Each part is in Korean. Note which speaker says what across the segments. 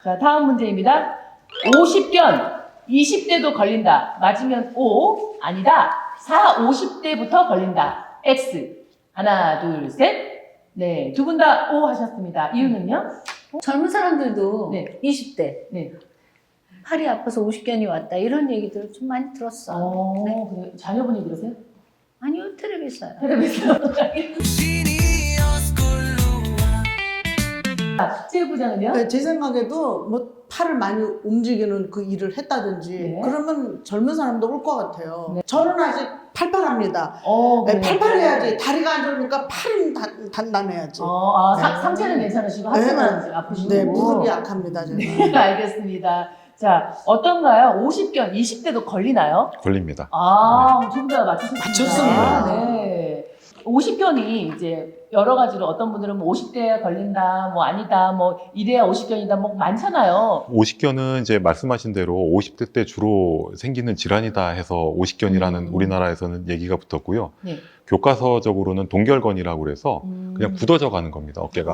Speaker 1: 자, 다음 문제입니다. 50견 20대도 걸린다. 맞으면 O, 아니다. 50대부터 걸린다. X. 하나, 둘, 셋. 네, 두 분 다 O 하셨습니다. 이유는요?
Speaker 2: 젊은 사람들도
Speaker 1: 네.
Speaker 2: 20대
Speaker 1: 네.
Speaker 2: 팔이 아파서 50견이 왔다 이런 얘기들을 좀 많이 들었어. 네.
Speaker 1: 그래. 자녀분이 그러세요?
Speaker 2: 아니요, 텔레비전.
Speaker 1: 체육부장은요?
Speaker 3: 그러니까 제 생각에도 뭐 팔을 많이 움직이는 그 일을 했다든지
Speaker 1: 네.
Speaker 3: 그러면 젊은 사람도 올 것 같아요.
Speaker 1: 네.
Speaker 3: 저는 아직 팔팔합니다.
Speaker 1: 그래요?
Speaker 3: 팔팔해야지. 다리가 안 좋으니까 팔은 단단해야지. 네.
Speaker 1: 상체는 괜찮으시고
Speaker 3: 네.
Speaker 1: 하체만 아프시고.
Speaker 3: 네, 무릎이 약합니다. 제가.
Speaker 1: 네, 알겠습니다. 자, 어떤가요? 50견, 20대도 걸리나요?
Speaker 4: 걸립니다.
Speaker 1: 두 분 다 맞추셨습니다.
Speaker 3: 맞췄습니다.
Speaker 1: 네. 50견이 이제 여러 가지로 어떤 분들은 뭐 50대에 걸린다, 뭐 아니다, 뭐 이래야 50견이다, 뭐 많잖아요.
Speaker 4: 50견은 이제 말씀하신 대로 50대 때 주로 생기는 질환이다 해서 50견이라는 우리나라에서는 얘기가 붙었고요.
Speaker 1: 네.
Speaker 4: 교과서적으로는 동결건이라고 그래서 그냥 굳어져 가는 겁니다, 어깨가.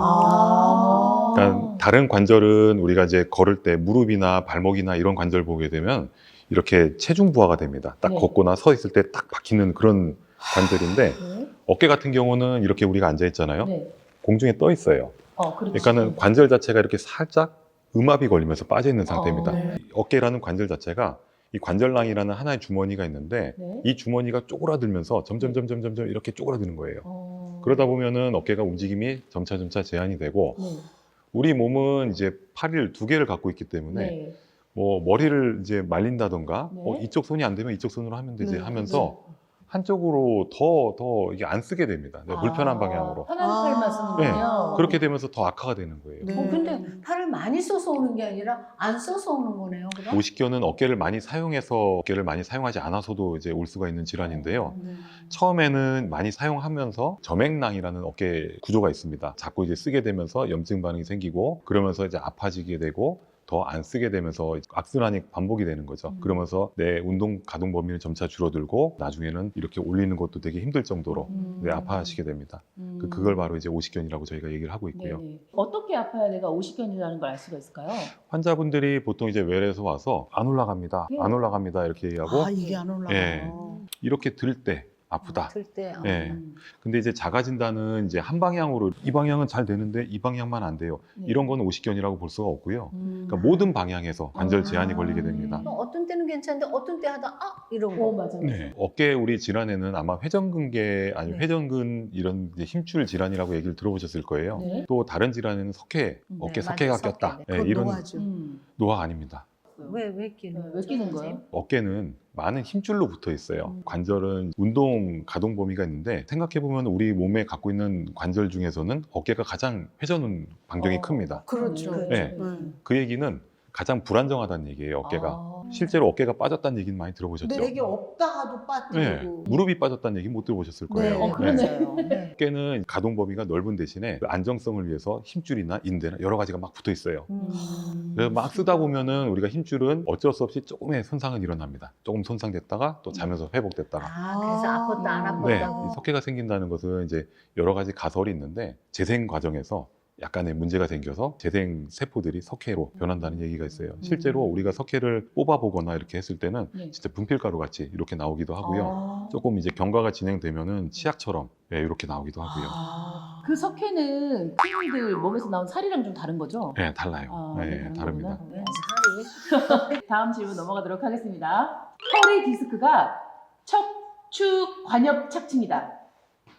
Speaker 4: 그러니까 다른 관절은 우리가 이제 걸을 때 무릎이나 발목이나 이런 관절 보게 되면 이렇게 체중 부하가 됩니다. 딱
Speaker 1: 네.
Speaker 4: 걷거나 서 있을 때 딱 박히는 그런 관절인데
Speaker 1: 네.
Speaker 4: 어깨 같은 경우는 이렇게 우리가 앉아 있잖아요.
Speaker 1: 네.
Speaker 4: 공중에 떠 있어요.
Speaker 1: 그렇죠.
Speaker 4: 그러니까는 관절 자체가 이렇게 살짝 음압이 걸리면서 빠져 있는 상태입니다.
Speaker 3: 네.
Speaker 4: 어깨라는 관절 자체가 이 관절낭이라는 하나의 주머니가 있는데
Speaker 1: 네.
Speaker 4: 이 주머니가 쪼그라들면서 점점 이렇게 쪼그라드는 거예요. 그러다 보면은 어깨가 움직임이 점차 제한이 되고
Speaker 1: 네.
Speaker 4: 우리 몸은 이제 팔을 두 개를 갖고 있기 때문에
Speaker 1: 네.
Speaker 4: 뭐 머리를 이제 말린다던가
Speaker 1: 네.
Speaker 4: 이쪽 손이 안 되면 이쪽 손으로 하면 되지
Speaker 3: 네.
Speaker 4: 하면서 한쪽으로 더 이게 안 쓰게 됩니다. 불편한 방향으로.
Speaker 1: 편한 팔만 쓰는군요.
Speaker 4: 그렇게 되면서 더 악화가 되는 거예요.
Speaker 3: 네.
Speaker 2: 근데 팔을 많이 써서 오는 게 아니라 안 써서 오는 거네요. 그럼?
Speaker 4: 50견은 어깨를 많이 사용해서 어깨를 많이 사용하지 않아서도 이제 올 수가 있는 질환인데요. 처음에는 많이 사용하면서 점액낭이라는 어깨 구조가 있습니다. 자꾸 이제 쓰게 되면서 염증 반응이 생기고 그러면서 이제 아파지게 되고 더 안 쓰게 되면서 악순환이 반복이 되는 거죠. 그러면서 내 운동 가동 범위는 점차 줄어들고 나중에는 이렇게 올리는 것도 되게 힘들 정도로 아파하시게 됩니다. 그걸 바로 이제 50견이라고 저희가 얘기를 하고 있고요.
Speaker 1: 네네. 어떻게 아파야 내가 50견이라는 걸 알 수가 있을까요?
Speaker 4: 환자분들이 보통 이제 외래에서 와서 안 올라갑니다.
Speaker 1: 네.
Speaker 4: 안 올라갑니다. 이렇게 얘기하고
Speaker 3: 이게 안 올라가요.
Speaker 4: 예. 이렇게 들 때 아프다.
Speaker 2: 들 때.
Speaker 4: 예. 근데 이제 자가 진단은 이제 한 방향으로 이 방향은 잘 되는데 이 방향만 안 돼요.
Speaker 1: 네.
Speaker 4: 이런 거는 50견이라고 볼 수가 없고요. 그러니까 모든 방향에서 관절 제한이 걸리게 됩니다.
Speaker 2: 어떤 때는 괜찮은데 어떤 때 하다 이런 거.
Speaker 1: 맞아요.
Speaker 4: 네. 어깨 우리 질환에는 아마 회전근개 아니면
Speaker 2: 네.
Speaker 4: 회전근 이런 이제 힘줄 질환이라고 얘기를 들어보셨을 거예요.
Speaker 1: 네.
Speaker 4: 또 다른 질환에는 석회, 어깨
Speaker 2: 네,
Speaker 4: 석회가
Speaker 2: 맞아요.
Speaker 4: 꼈다.
Speaker 2: 석회.
Speaker 4: 예,
Speaker 3: 그건
Speaker 4: 이런
Speaker 3: 노화죠.
Speaker 4: 노화 아닙니다.
Speaker 2: 왜 끼는
Speaker 1: 왜 끼는 거예요?
Speaker 4: 어깨는 많은 힘줄로 붙어 있어요. 관절은 운동 가동 범위가 있는데 생각해 보면 우리 몸에 갖고 있는 관절 중에서는 어깨가 가장 회전 반경이 큽니다.
Speaker 3: 그렇죠.
Speaker 4: 네. 그 얘기는 가장 불안정하다는 얘기예요. 어깨가. 실제로 어깨가 빠졌다는 얘기는 많이 들어보셨죠?
Speaker 3: 근데 이게 없다가도
Speaker 4: 네.
Speaker 3: 빠뜨리고.
Speaker 4: 무릎이 빠졌다는 얘기 못 들어보셨을 거예요.
Speaker 3: 네.
Speaker 1: 그러네요.
Speaker 2: 네.
Speaker 4: 어깨는 가동 범위가 넓은 대신에 그 안정성을 위해서 힘줄이나 인대나 여러 가지가 막 붙어 있어요. 그래서 막 쓰다 보면은 우리가 힘줄은 어쩔 수 없이 조금의 손상은 일어납니다. 조금 손상됐다가 또 자면서 회복됐다가.
Speaker 2: 그래서 아팠다 안
Speaker 1: 아.
Speaker 4: 네,
Speaker 2: 아팠다.
Speaker 4: 이 석회가 생긴다는 것은 이제 여러 가지 가설이 있는데 재생 과정에서 약간의 문제가 생겨서 재생 세포들이 석회로 변한다는 얘기가 있어요. 실제로 우리가 석회를 뽑아보거나 이렇게 했을 때는
Speaker 1: 네.
Speaker 4: 진짜 분필가루 같이 이렇게 나오기도 하고요. 조금 이제 경과가 진행되면은 치약처럼 이렇게 나오기도 하고요.
Speaker 1: 그 석회는 피부들 몸에서 나온 살이랑 좀 다른 거죠?
Speaker 4: 네, 달라요. 네,
Speaker 1: 다른
Speaker 4: 다릅니다.
Speaker 1: 거구나.
Speaker 2: 왜 살이?
Speaker 1: 다음 질문 넘어가도록 하겠습니다. 허리 디스크가 척추 관엽 착층이다.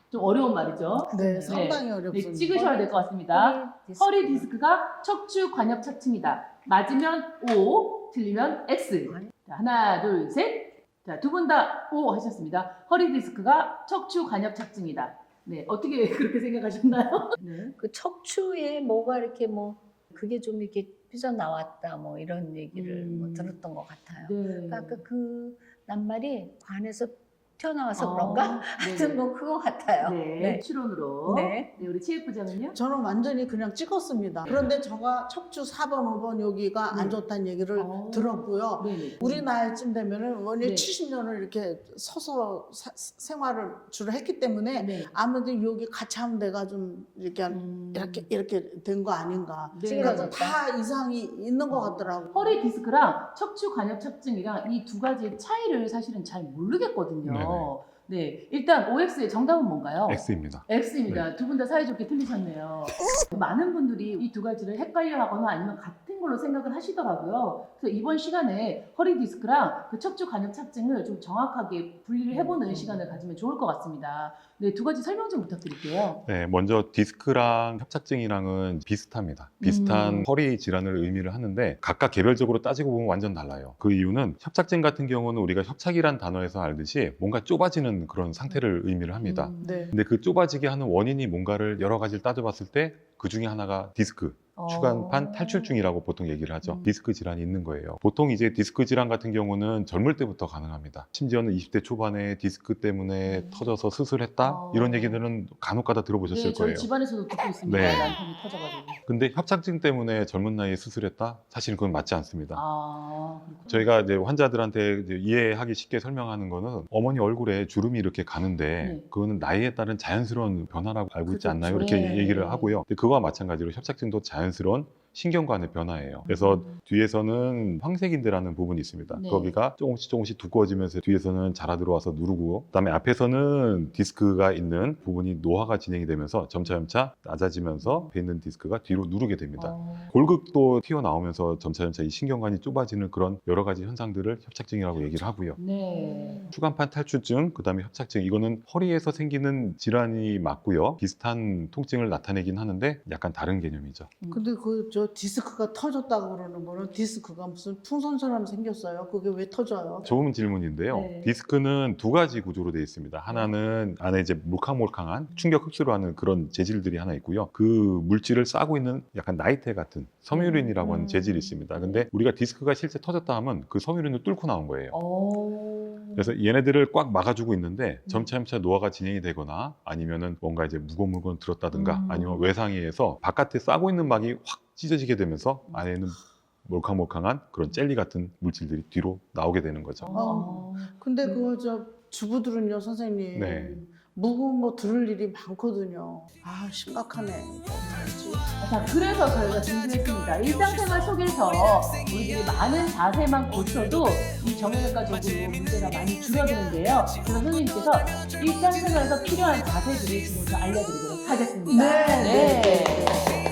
Speaker 1: 좀 어려운 말이죠.
Speaker 3: 네, 상당히 어렵습니다.
Speaker 1: 네, 찍으셔야 될 것 같습니다. 허리 디스크가 척추 관엽 착층이다. 맞으면 O, 틀리면 X. 자, 하나, 둘, 셋. 자, 두 분 다 O 하셨습니다. 허리 디스크가 척추 관엽 착층이다. 네, 어떻게 그렇게 생각하셨나요? 네.
Speaker 2: 그 척추에 뭐가 이렇게 뭐 그게 좀 이렇게 삐져 나왔다 뭐 이런 얘기를 뭐 들었던 것 같아요.
Speaker 1: 네.
Speaker 2: 그러니까 아까 그 낱말이 관에서 튀어나와서 그런가? 하여튼
Speaker 1: 네네.
Speaker 2: 뭐 그거 같아요.
Speaker 1: 네,
Speaker 2: 네.
Speaker 1: 추론으로.
Speaker 2: 네.
Speaker 1: 네, 우리 치ef부장은요?
Speaker 3: 저는 완전히 그냥 찍었습니다. 그런데 제가 척추 4번, 5번 여기가
Speaker 1: 네.
Speaker 3: 안 좋다는 얘기를
Speaker 1: 어.
Speaker 3: 들었고요.
Speaker 1: 네네.
Speaker 3: 우리 나이쯤 되면은 원래
Speaker 1: 네.
Speaker 3: 70년을 이렇게 서서 생활을 주로 했기 때문에
Speaker 1: 네.
Speaker 3: 아무래도 여기 같이 하면 내가 좀 이렇게 이렇게 된 거 아닌가.
Speaker 1: 네.
Speaker 3: 그래서 다 이상이 있는 것 같더라고.
Speaker 1: 허리 디스크랑 척추 관엽착증이랑 이 두 가지의 차이를 사실은 잘 모르겠거든요.
Speaker 4: 네네.
Speaker 1: 네, 일단 OX의 정답은 뭔가요?
Speaker 4: X입니다.
Speaker 1: X입니다. 두 분 다 사이좋게 틀리셨네요. 많은 분들이 이 두 가지를 헷갈려하거나 아니면 같은 걸로 생각을 하시더라고요. 그래서 이번 시간에 허리 디스크랑 그 척추 관엽착증을 좀 정확하게 분리를 해보는 시간을 가지면 좋을 것 같습니다. 네, 두 가지 설명 좀 부탁드릴게요.
Speaker 4: 네, 먼저 디스크랑 협착증이랑은 비슷합니다. 비슷한 허리 질환을 의미를 하는데 각각 개별적으로 따지고 보면 완전 달라요. 그 이유는 협착증 같은 경우는 우리가 협착이란 단어에서 알듯이 뭔가 좁아지는 그런 상태를 의미를 합니다.
Speaker 3: 네.
Speaker 4: 근데 그 좁아지게 하는 원인이 뭔가를 여러 가지를 따져봤을 때 그 중에 하나가 디스크, 추간판 탈출증이라고 보통 얘기를 하죠. 디스크 질환이 있는 거예요. 보통 이제 디스크 질환 같은 경우는 젊을 때부터 가능합니다. 심지어는 20대 초반에 디스크 때문에 터져서 수술했다 이런 얘기들은 간혹가다 들어보셨을
Speaker 1: 네, 저희
Speaker 4: 거예요.
Speaker 1: 집안에서도 듣고 있습니다.
Speaker 4: 네.
Speaker 1: 남편이 터져가지고.
Speaker 4: 근데 협착증 때문에 젊은 나이에 수술했다? 사실은 그건 맞지 않습니다.
Speaker 1: 그렇구나.
Speaker 4: 저희가 이제 환자들한테 이제 이해하기 쉽게 설명하는 거는 어머니 얼굴에 주름이 이렇게 가는데
Speaker 1: 네.
Speaker 4: 그거는 나이에 따른 자연스러운 변화라고 알고 있지
Speaker 3: 그렇죠.
Speaker 4: 않나요? 이렇게
Speaker 1: 네.
Speaker 4: 얘기를 하고요. 근데 그거와 마찬가지로 협착증도 자연스러운 신경관의 변화예요. 그래서 뒤에서는 황색인대라는 부분이 있습니다.
Speaker 1: 네.
Speaker 4: 거기가 조금씩 두꺼워지면서 뒤에서는 자라 들어와서 누르고 그다음에 앞에서는 디스크가 있는 부분이 노화가 진행이 되면서 점차 낮아지면서 앞에 있는 디스크가 뒤로 누르게 됩니다. 골극도 튀어나오면서 점차 이 신경관이 좁아지는 그런 여러 가지 현상들을 협착증이라고 얘기를 하고요.
Speaker 1: 네.
Speaker 4: 추간판 탈출증, 그다음에 협착증 이거는 허리에서 생기는 질환이 맞고요. 비슷한 통증을 나타내긴 하는데 약간 다른 개념이죠.
Speaker 3: 근데 그 저 디스크가 터졌다고 그러는 거는 디스크가 무슨 풍선처럼 생겼어요. 그게 왜 터져요?
Speaker 4: 좋은 질문인데요.
Speaker 1: 네.
Speaker 4: 디스크는 두 가지 구조로 되어 있습니다. 하나는 안에 이제 몰캉몰캉한 충격 흡수를 하는 그런 재질들이 하나 있고요. 그 물질을 싸고 있는 약간 나이테 같은 섬유린이라고 하는 재질이 있습니다. 근데 우리가 디스크가 실제 터졌다 하면 그 섬유린을 뚫고 나온 거예요. 그래서 얘네들을 꽉 막아주고 있는데 점차 노화가 진행이 되거나 아니면은 뭔가 이제 무거운 물건 들었다든가 아니면 외상위에서 바깥에 싸고 있는 막이 확 찢어지게 되면서 안에는 몰캉몰캉한 그런 젤리 같은 물질들이 뒤로 나오게 되는 거죠.
Speaker 3: 근데 그 저 주부들은요, 선생님.
Speaker 4: 네.
Speaker 3: 무거운 거 들을 일이 많거든요. 아, 심각하네. 이거 어떡하지?
Speaker 1: 자, 그래서 저희가 준비했습니다. 일상생활 속에서 우리들이 많은 자세만 고쳐도 이 정형외과적으로 문제가 많이 줄어드는데요. 그래서 선생님께서 일상생활에서 필요한 자세들을 지금부터 알려드리도록 하겠습니다.
Speaker 3: 네.